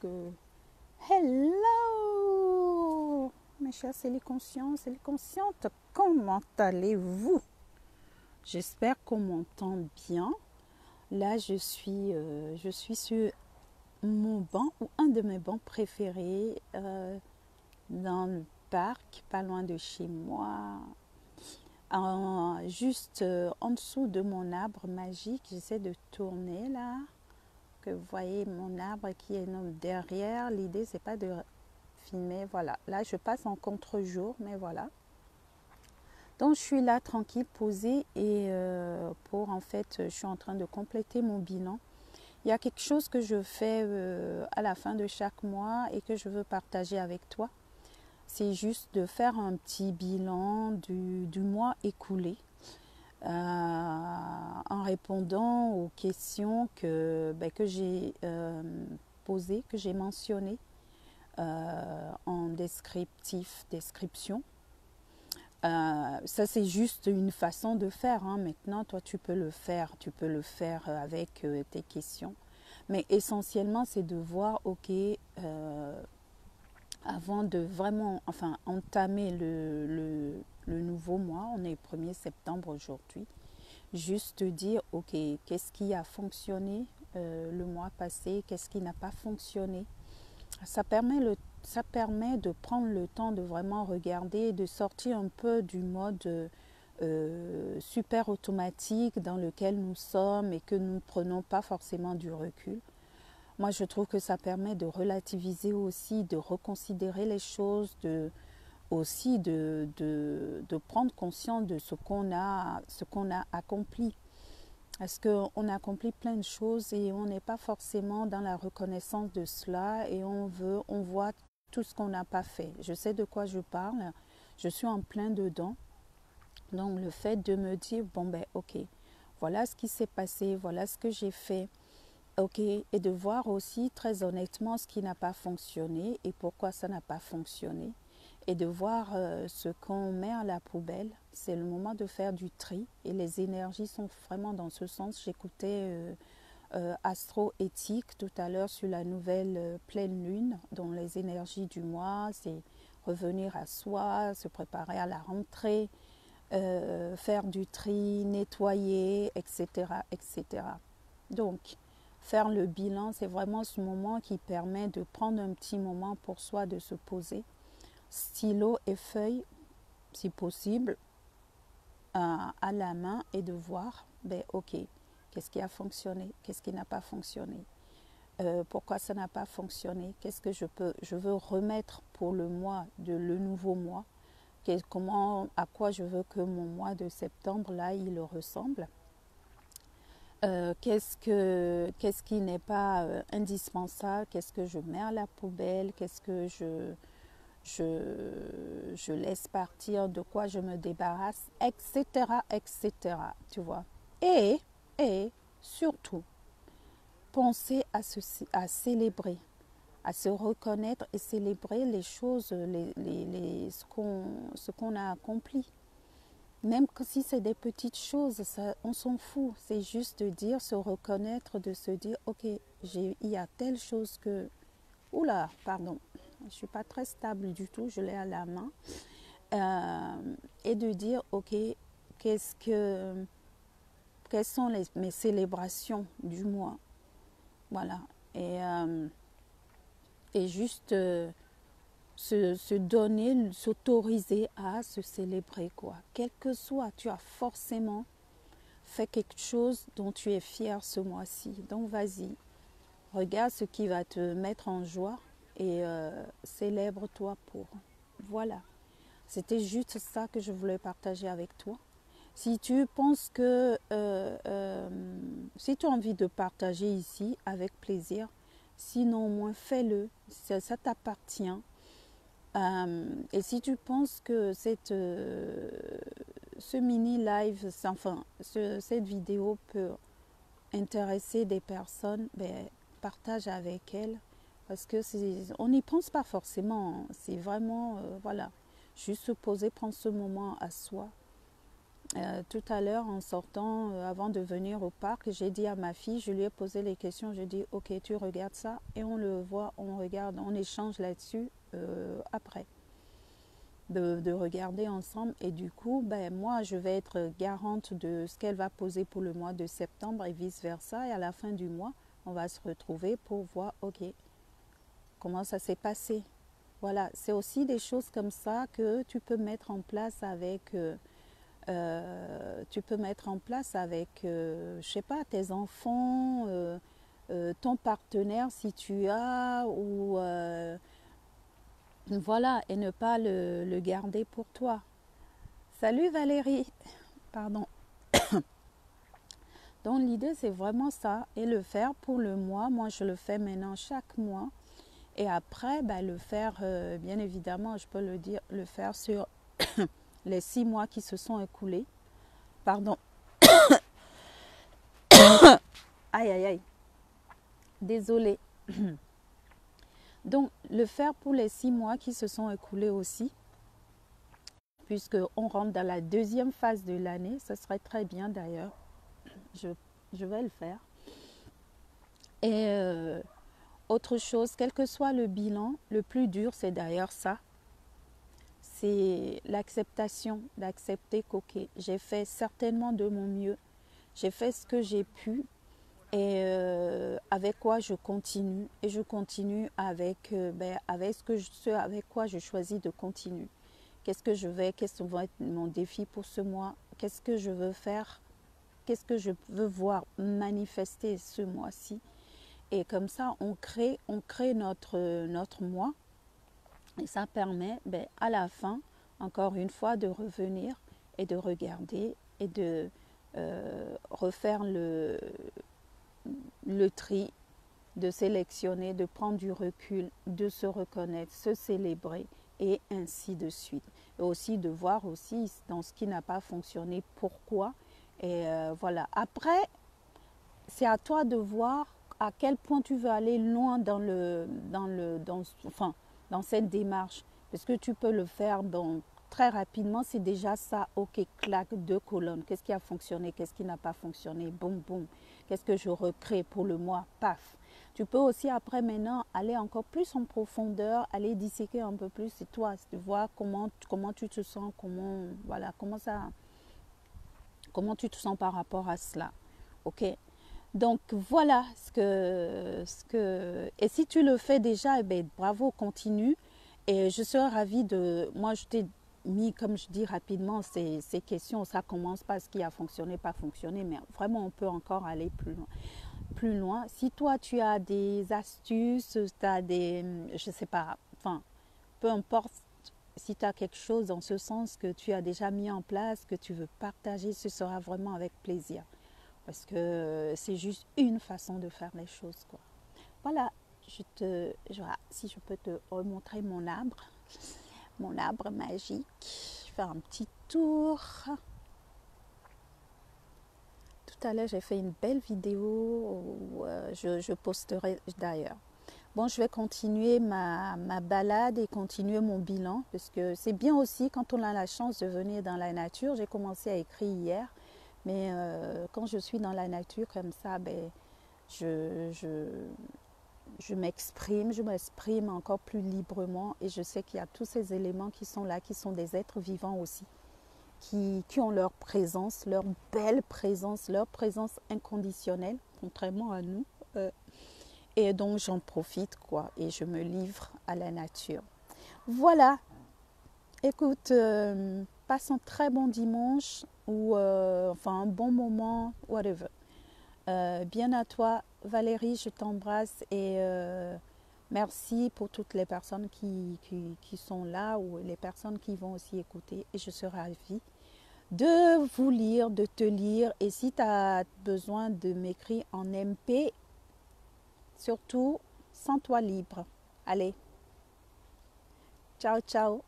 que... Hello mes chers, c'est les conscients, c'est les conscientes. Comment allez-vous? J'espère qu'on m'entend bien. Là, je suis sur mon banc ou un de mes bancs préférés dans le parc, pas loin de chez moi. Juste en dessous de mon arbre magique, j'essaie de tourner là. Que vous voyez mon arbre qui est derrière. L'idée, c'est pas de filmer. Voilà, là, je passe en contre-jour, mais voilà. Donc, je suis là tranquille, posée et en fait, je suis en train de compléter mon bilan. Il y a quelque chose que je fais à la fin de chaque mois et que je veux partager avec toi. C'est juste de faire un petit bilan du mois écoulé en répondant aux questions que j'ai posées, que j'ai mentionnées en description. Ça, c'est juste une façon de faire. Maintenant, toi, tu peux le faire avec tes questions. Mais essentiellement, c'est de voir, avant de vraiment entamer le nouveau mois, on est le 1er septembre aujourd'hui, juste dire, qu'est-ce qui a fonctionné le mois passé, qu'est-ce qui n'a pas fonctionné. Ça permet de prendre le temps de vraiment regarder, de sortir un peu du mode super automatique dans lequel nous sommes et que nous ne prenons pas forcément du recul. Moi, je trouve que ça permet de relativiser aussi, de reconsidérer les choses, de prendre conscience de ce qu'on a accompli. Parce qu'on a accompli plein de choses et on n'est pas forcément dans la reconnaissance de cela et on voit tout ce qu'on n'a pas fait. Je sais de quoi je parle, je suis en plein dedans. Donc le fait de me dire, voilà ce qui s'est passé, voilà ce que j'ai fait. Et de voir aussi très honnêtement ce qui n'a pas fonctionné et pourquoi ça n'a pas fonctionné. Et de voir ce qu'on met à la poubelle. C'est le moment de faire du tri. Et les énergies sont vraiment dans ce sens. J'écoutais Astro-Éthique tout à l'heure sur la nouvelle pleine lune, dont les énergies du mois, c'est revenir à soi, se préparer à la rentrée, faire du tri, nettoyer, etc. etc. Donc, faire le bilan, c'est vraiment ce moment qui permet de prendre un petit moment pour soi, de se poser, stylo et feuille, si possible, à la main et de voir, qu'est-ce qui a fonctionné, qu'est-ce qui n'a pas fonctionné, pourquoi ça n'a pas fonctionné, qu'est-ce que je veux remettre pour le nouveau mois, à quoi je veux que mon mois de septembre, là, il ressemble. Qu'est-ce qui n'est pas indispensable, qu'est-ce que je mets à la poubelle, qu'est-ce que je laisse partir, de quoi je me débarrasse, etc., etc., tu vois. Et surtout, penser à célébrer, à se reconnaître et célébrer les choses, ce qu'on a accompli. Même si c'est des petites choses, on s'en fout. C'est juste de dire, se reconnaître, de se dire, il y a telle chose que... Oula, pardon, je ne suis pas très stable du tout, je l'ai à la main. Et de dire, quelles sont mes célébrations du mois. Voilà. Et juste... se donner, s'autoriser à se célébrer, quoi. Quel que soit, tu as forcément fait quelque chose dont tu es fier ce mois-ci. Donc vas-y, regarde ce qui va te mettre en joie et célèbre-toi pour. Voilà. C'était juste ça que je voulais partager avec toi. Si tu penses que, si tu as envie de partager ici, avec plaisir. Sinon, au moins fais-le. Ça t'appartient. Et si tu penses que ce mini live, cette vidéo peut intéresser des personnes, partage avec elles parce que on n'y pense pas forcément. C'est vraiment juste se poser, prendre ce moment à soi Tout à l'heure, en sortant, avant de venir au parc, j'ai dit à ma fille, je lui ai posé les questions, je dis ok, tu regardes ça et on le voit, on regarde, on échange là-dessus après, de regarder ensemble. Et du coup, ben, moi, je vais être garante de ce qu'elle va poser pour le mois de septembre et vice-versa. Et à la fin du mois, on va se retrouver pour voir ok, comment ça s'est passé. Voilà, c'est aussi des choses comme ça que tu peux mettre en place avec... je sais pas, tes enfants, ton partenaire si tu as, ou voilà, et ne pas le garder pour toi. Salut Valérie, pardon. Donc l'idée c'est vraiment ça, et le faire pour le mois. Moi je le fais maintenant chaque mois, et après ben, le faire, bien évidemment, je peux le dire, le faire sur les 6 mois qui se sont écoulés. Pardon. Aïe aïe aïe. Désolée. Donc, le faire pour les 6 mois qui se sont écoulés aussi, puisqu'on rentre dans la deuxième phase de l'année, ce serait très bien d'ailleurs. Je vais le faire. Et autre chose, quel que soit le bilan, le plus dur, c'est d'ailleurs ça. C'est l'acceptation, d'accepter qu'ok, j'ai fait certainement de mon mieux. J'ai fait ce que j'ai pu. Et avec quoi je continue, et je continue avec, avec ce avec quoi je choisis de continuer. Qu'est-ce que va être mon défi pour ce mois, qu'est-ce que je veux faire, qu'est-ce que je veux voir manifester ce mois-ci. Et comme ça, on crée notre mois, et ça permet à la fin, encore une fois, de revenir et de regarder et de refaire le tri, de sélectionner, de prendre du recul, de se reconnaître, se célébrer et ainsi de suite. Et aussi de voir aussi dans ce qui n'a pas fonctionné, pourquoi. Et voilà. Après, c'est à toi de voir à quel point tu veux aller loin dans cette démarche. Parce que tu peux le faire très rapidement, c'est déjà ça, ok, claque, 2 colonnes. Qu'est-ce qui a fonctionné, qu'est-ce qui n'a pas fonctionné, boum, boum. Qu'est-ce que je recrée pour le mois, paf. Tu peux aussi après maintenant aller encore plus en profondeur, aller disséquer un peu plus, c'est toi, de voir comment tu te sens, comment tu te sens par rapport à cela, ok. Donc voilà et si tu le fais déjà, eh bien, bravo, continue. Et je serais ravie moi je t'ai mis, comme je dis rapidement, ces questions, ça commence par ce qui a fonctionné, pas fonctionné, mais vraiment on peut encore aller plus loin. Si toi tu as des astuces, tu as je sais pas, peu importe, si tu as quelque chose dans ce sens que tu as déjà mis en place, que tu veux partager, ce sera vraiment avec plaisir. Parce que c'est juste une façon de faire les choses, quoi. Voilà, si je peux te remontrer mon arbre magique. Je vais faire un petit tour. Tout à l'heure, j'ai fait une belle vidéo où je posterai d'ailleurs. Bon, je vais continuer ma balade et continuer mon bilan, parce que c'est bien aussi quand on a la chance de venir dans la nature. J'ai commencé à écrire hier, mais quand je suis dans la nature comme ça, je m'exprime encore plus librement, et je sais qu'il y a tous ces éléments qui sont là, qui sont des êtres vivants aussi, qui ont leur présence, leur belle présence, leur présence inconditionnelle, contrairement à nous. Et donc j'en profite, quoi, et je me livre à la nature. Voilà, écoute, passe un très bon dimanche, ou un bon moment, whatever. Bien à toi Valérie, je t'embrasse, et merci pour toutes les personnes qui sont là, ou les personnes qui vont aussi écouter, et je serai ravie de vous lire, de te lire. Et si tu as besoin de m'écrire en MP, surtout, sens-toi libre. Allez, ciao ciao.